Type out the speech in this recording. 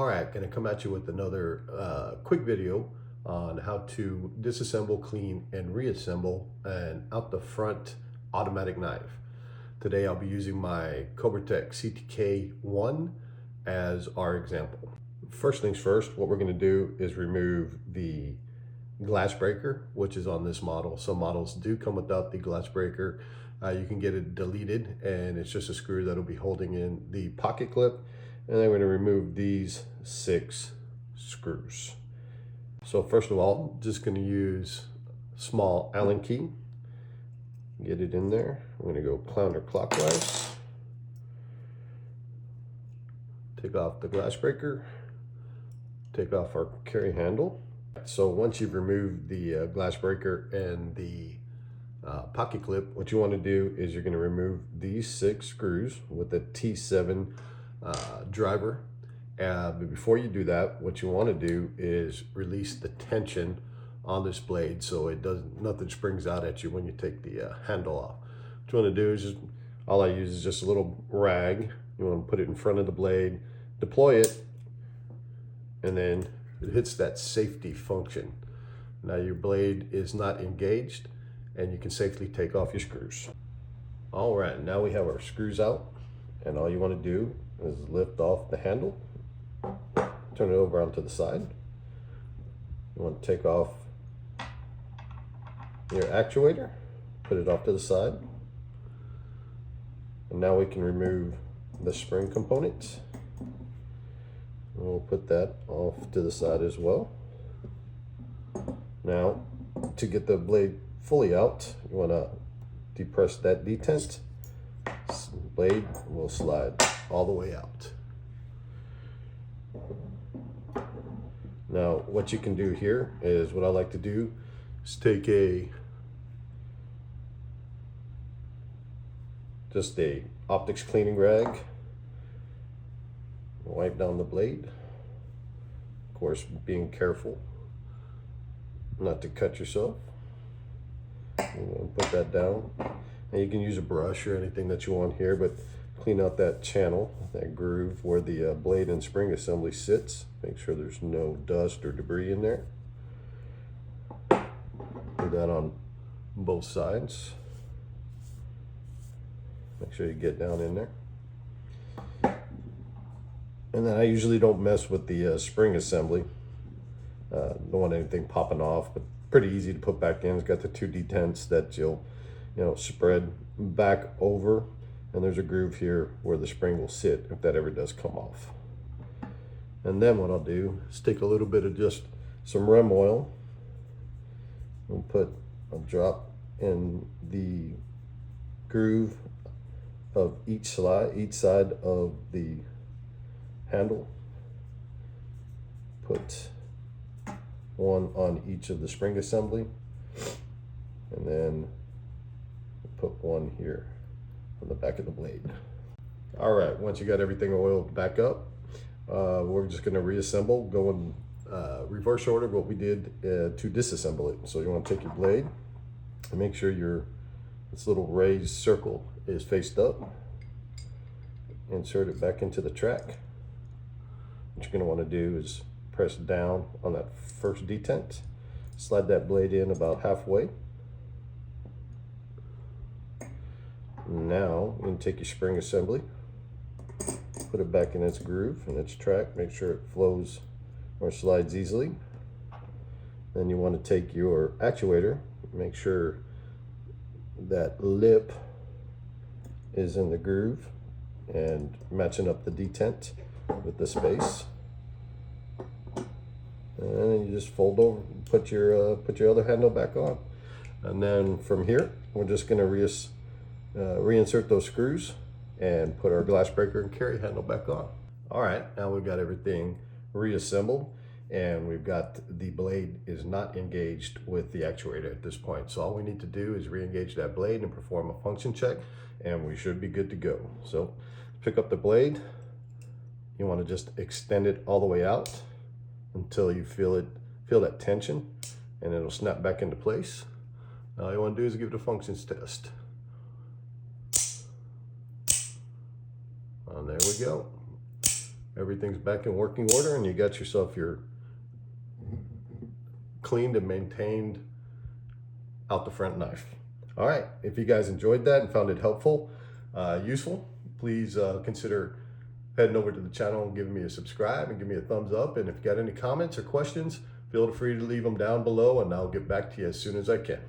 All right, gonna come at you with another quick video on how to disassemble, clean, and reassemble an out the front automatic knife. Today I'll be using my Cobra-Tech CTK1 as our example. First things first, what we're gonna do is remove the glass breaker, which is on this model. Some models do come without the glass breaker. You can get it deleted, and it's just a screw that'll be holding in the pocket clip. And then we're going to remove these 6 screws. So first of all, just going to use small Allen key. Get it in there. I'm going to go counterclockwise. Take off the glass breaker. Take off our carry handle. So once you've removed the glass breaker and the pocket clip, what you want to do is you're going to remove these 6 screws with a T7 driver. But before you do that, what you want to do is release the tension on this blade so it doesn't, nothing springs out at you when you take the handle off. What you want to do is just, all I use is just a little rag. You want to put it in front of the blade, deploy it, and then it hits that safety function. Now your blade is not engaged and you can safely take off your screws. All right, now we have our screws out, and all you want to do is lift off the handle, turn it over onto the side. You want to take off your actuator, put it off to the side. And now we can remove the spring component. We'll put that off to the side as well. Now, to get the blade fully out, you want to depress that detent. Blade will slide all the way out. Now, what you can do here is, what I like to do is take just a optics cleaning rag, wipe down the blade. Of course, being careful not to cut yourself. Put that down, and you can use a brush or anything that you want here, but clean out that channel, that groove where the blade and spring assembly sits. Make sure there's no dust or debris in there. Do that on both sides. Make sure you get down in there. And then I usually don't mess with the spring assembly. Don't want anything popping off, but pretty easy to put back in. It's got the 2 detents that you'll spread back over, and there's a groove here where the spring will sit if that ever does come off. And then what I'll do is take a little bit of just some rem oil and put a drop in the groove of each side of the handle. Put one on each of the spring assembly, and then put one here on the back of the blade. All right, once you got everything oiled back up, we're just going to reassemble, go in reverse order what we did to disassemble it. So you want to take your blade and make sure this little raised circle is faced up. Insert it back into the track. What you're going to want to do is press down on that first detent, slide that blade in about halfway. Now you can take your spring assembly, put it back in its groove and its track, make sure it flows or slides easily. Then you want to take your actuator, make sure that lip is in the groove and matching up the detent with the space. And then you just fold over, put your other handle back on. And then from here, we're just going to reinsert those screws and put our glass breaker and carry handle back on. All right, now we've got everything reassembled, and we've got the blade is not engaged with the actuator at this point. So all we need to do is re-engage that blade and perform a function check, and we should be good to go. So pick up the blade. You want to just extend it all the way out until you feel that tension, and it'll snap back into place. All you want to do is give it a functions test. And there we go. everything's back in working order, and you got yourself your cleaned and maintained out the front knife. All right, if you guys enjoyed that and found it helpful, useful, please consider heading over to the channel and giving me a subscribe and give me a thumbs up. And if you got any comments or questions, feel free to leave them down below, and I'll get back to you as soon as I can.